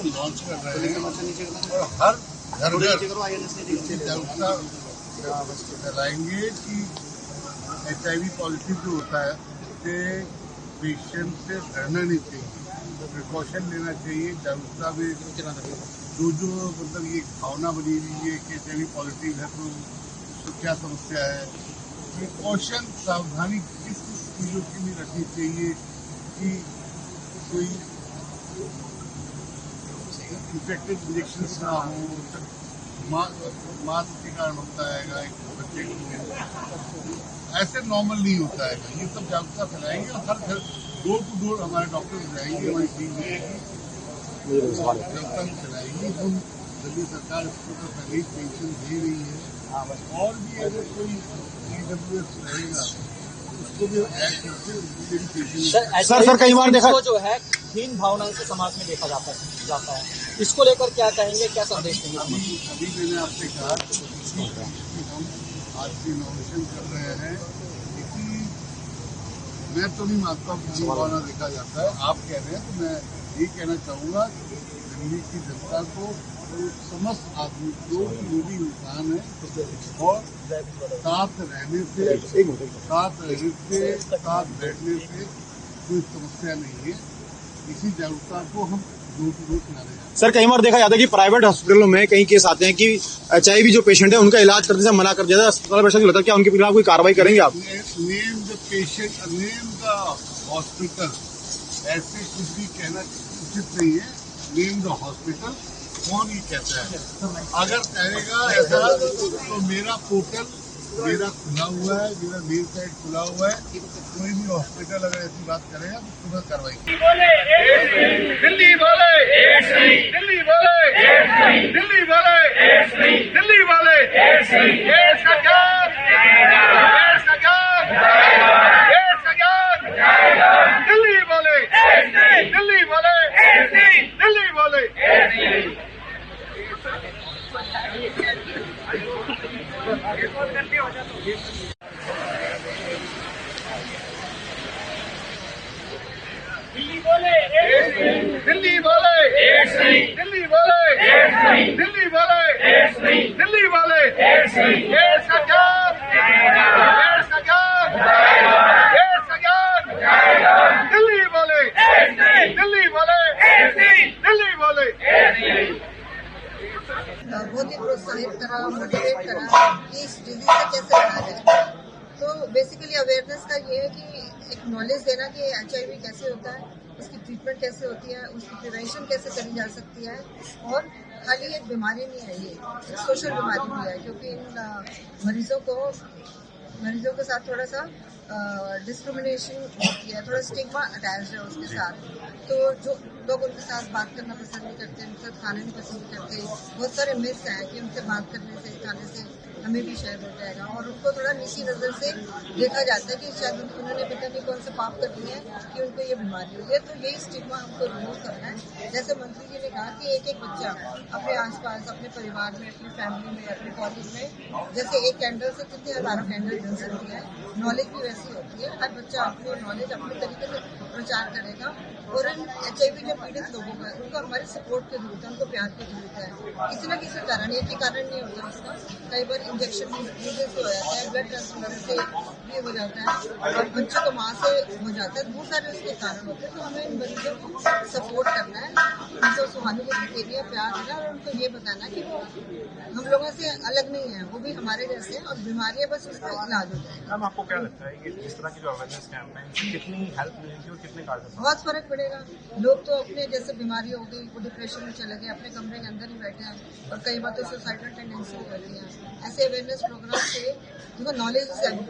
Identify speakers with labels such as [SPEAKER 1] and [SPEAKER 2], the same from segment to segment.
[SPEAKER 1] को लॉन्च कर रहे हैं और हर घर जागरूकता फैलाएंगे कि HIV पॉजिटिव जो होता है उससे पेशेंट से डरना नहीं चाहिए, प्रिकॉशन लेना चाहिए। जागरूकता में जो मतलब ये भावना बनी हुई है कि HIV पॉजिटिव है तो उसको क्या समस्या है, प्रिकॉशन सावधानी किस चीज़ों की भी रखनी चाहिए कि कोई इन्फेक्टेड इंजेक्शन ना हो, मास्क के कारण होता है एक बच्चे को, ऐसे नॉर्मल नहीं होता है। ये सब जागरूकता फैलाएंगे और हर घर डोर टू डोर हमारे डॉक्टर जाएंगे, हमारी टीम जाएगी, जागरूकता फैलाएंगी। हम दिल्ली सरकार इसको तो पहले ही पेंशन दे रही है और भी अगर कोई EWS रहेगा उसको भी ऐड करके
[SPEAKER 2] सर कई बार देखा
[SPEAKER 3] जो है हीन भावना से समाज में देखा जाता है, इसको लेकर क्या कहेंगे, क्या संदेश देंगे?
[SPEAKER 1] अभी मैंने आपसे कहा कि हम आज की इनोवेशन कर रहे हैं, इसी मैं तो नहीं मानता हूँ हीन भावना देखा जाता है। आप कह रहे हैं तो मैं ये कहना चाहूँगा दिल्ली की जनता को, समस्त आदमी जो भी इंसान है और साथ रहने से, साथ बैठने से कोई समस्या नहीं है। इसी जागरूकता को हम डोर टू डोर फैला रहे हैं।
[SPEAKER 2] सर कई बार देखा जाता है कि प्राइवेट हॉस्पिटलों में कई केस आते हैं कि HIV जो पेशेंट है उनका इलाज करने से मना कर दिया जाता है, अस्पताल में ऐसा नहीं होता, क्या उनके खिलाफ कोई कार्रवाई करेंगे आप?
[SPEAKER 1] Name the patient, name the hospital, ऐसे कुछ भी कहना उचित नहीं है। नेम द हॉस्पिटल कौन ही कहता है? अगर कहेगा ऐसा तो मेरा पोर्टल मेरा खुला हुआ है, मेरा मेल साइट खुला हुआ है, कोई भी हॉस्पिटल अगर ऐसी बात करेगा तो तुरंत कार्रवाई
[SPEAKER 4] दिल्ली बोले दिल्ली बोले दिल्ली बोले दिल्ली बोले सरकार दिल्ली बोले दिल्ली बोले दिल्ली बोले। दिल्ली बोले दिल्ली बोले दिल्ली बोले दिल्ली बोले दिल्ली बोले सरकार दिल्ली बोले दिल्ली बोले दिल्ली बोले।
[SPEAKER 5] बहुत ही प्रोत्साहित करा, मोटिवेट करा कि इस डिजीज से कैसे लड़ा जाए। तो बेसिकली अवेयरनेस का ये है कि एक नॉलेज देना कि HIV कैसे होता है, उसकी ट्रीटमेंट कैसे होती है, उसकी प्रिवेंशन कैसे करी जा सकती है। और खाली एक बीमारी नहीं है, ये एक सोशल बीमारी भी है, क्योंकि इन मरीजों के साथ थोड़ा सा डिस्क्रिमिनेशन होती है, थोड़ा स्टिग्मा अटैच है उसके साथ। तो जो लोग उनके साथ बात करना पसंद नहीं करते, उनके साथ खाना नहीं पसंद करते, बहुत सारे मिथ्स हैं कि उनसे बात करने से, खाने से हमें भी शायद हो जाएगा, और उनको थोड़ा नीची नज़र से देखा जाता है कि शायद उन्होंने पता नहीं कौन से पाप कर दिए हैं कि उनको ये बीमारी हुई है। तो यही स्टिग्मा हमको रिमूव करना है। जैसे मंत्री जी ने कहा कि एक बच्चा अपने आसपास, अपने परिवार में, अपनी फैमिली में, अपने कॉलेज में, जैसे एक कैंडल से कितने हज़ारों कैंडल जल सकती है, नॉलेज भी वैसी होती है। हर बच्चा अपनी नॉलेज अपने तरीके से प्रचार करेगा और इन HIV जो पीड़ित लोगों का, उनको हमारी सपोर्ट की जरूरत है, उनको प्यार की जरूरत है। किसी न किसी कारण, एक ही कारण नहीं होता उसका, कई बार इंजेक्शन से हो जाता है, ब्लड ट्रांसफ्यूजन से भी हो जाता है, और बच्चों को माँ से हो जाता है, बहुत सारे उसके कारण होते हैं। तो हमें इन मरीजों को सपोर्ट करना है, उनको सहानुभूति देनी है, प्यार देना, और उनको ये बताना कि वो हम लोगों से अलग नहीं है, वो भी हमारे जैसे हैं और बीमारी है, बस उसका इलाज हो जाएगा।
[SPEAKER 6] मैम आपको क्या लगता है कि इस तरह की जो अवेयरनेस कैंपेन कितनी हेल्प मिलेगी और कितने कारगर?
[SPEAKER 5] बहुत फर्क पड़ेगा। लोग तो अपने जैसे बीमारी हो गई, वो डिप्रेशन में चले गए, अपने कमरे के अंदर ही बैठे हैं, और कई बार तो सुसाइडल टेंडेंसी हो जाती है। ऐसे अवेयरनेस प्रोग्राम से देखो,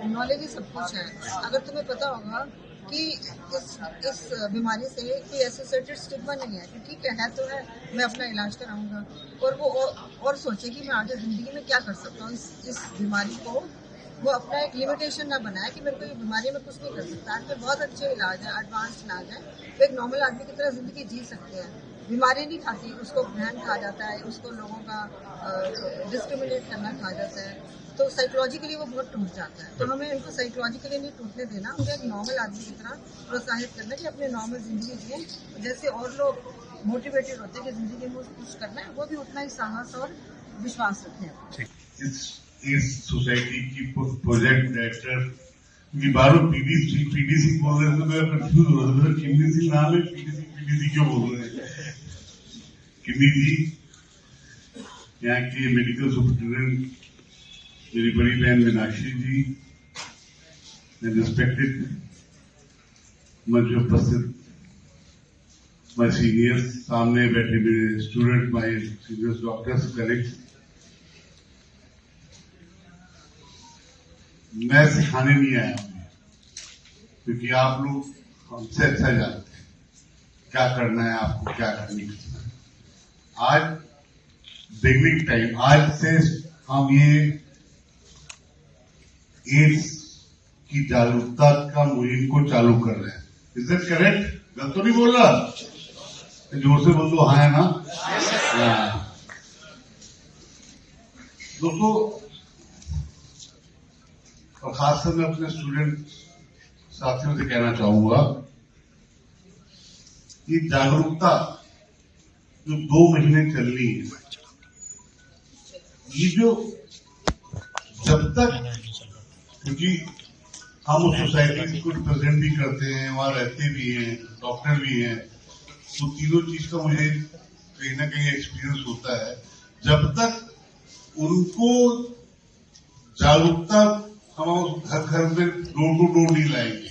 [SPEAKER 5] नॉलेज ही सब कुछ है। अगर तुम्हें पता होगा कि इस बीमारी से कोई एसोसिएटेड स्टिग्मा नहीं है, ठीक है तो है, मैं अपना इलाज कराऊंगा, और वो और सोचे कि मैं आगे जिंदगी में क्या कर सकता हूँ। इस बीमारी को वो अपना एक लिमिटेशन ना बनाए कि मेरे को ये बीमारी में कुछ नहीं कर सकता। आजकल बहुत अच्छे इलाज है, एडवांस इलाज है, तो एक नॉर्मल आदमी की तरह जिंदगी जी सकते हैं। बीमारी नहीं खाती, उसको ब्रांड कहा जाता है, उसको लोगों का डिस्क्रिमिनेट करना कहा जाता है, तो साइकोलॉजिकली वो बहुत टूट जाता है। तो हमें उनको साइकोलॉजिकली नहीं टूटने देना, उन्हें एक नॉर्मल आदमी की तरह प्रोत्साहित करना कि अपने नॉर्मल जिंदगी जिए जैसे और लोग मोटिवेटेड होते हैं कि जिंदगी में कुछ करना है, वो भी उतना ही साहस और विश्वास रखते हैं।
[SPEAKER 1] इस सोसाइटी की प्रोजेक्ट डायरेक्टर की बारो पीडीसी बोल रहे थे, मैं कंफ्यूज हो रहा था, किन्नी नाम है, पीडीसी क्यों बोल रहे हैं। किन्नी जी यहाँ के मेडिकल सुपरिटेंडेंट, मेरी बड़ी बहन मीनाक्षी जी, रिस्पेक्टेड मंच उपस्थित माय सीनियर्स, सामने बैठे मेरे student, my seniors doctors, colleagues, मैं सिखाने नहीं आया हूं, क्योंकि आप लोग हमसे अच्छा जानते हैं क्या करना है, आपको क्या करनी है। आज बिगनिंग टाइम, आज से हम ये एड्स की जागरूकता का मुहिम को चालू कर रहे हैं। Is that correct? गलत तो नहीं बोल रहा? जोर से बोल दो, हाँ है ना? दोस्तों, और खासकर मैं अपने स्टूडेंट साथियों से कहना चाहूंगा कि जागरूकता जो 2 महीने चलनी है, ये जो जब तक, क्योंकि हम उस सोसाइटी को रिप्रेजेंट भी करते हैं, वहां रहते भी हैं, डॉक्टर भी हैं, तो तीनों चीज का मुझे कहीं ना कहीं एक्सपीरियंस होता है। जब तक उनको जागरूकता हम घर घर में डोर टू डोर नहीं लाएंगे,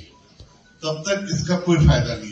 [SPEAKER 1] तब तक इसका कोई फायदा नहीं है।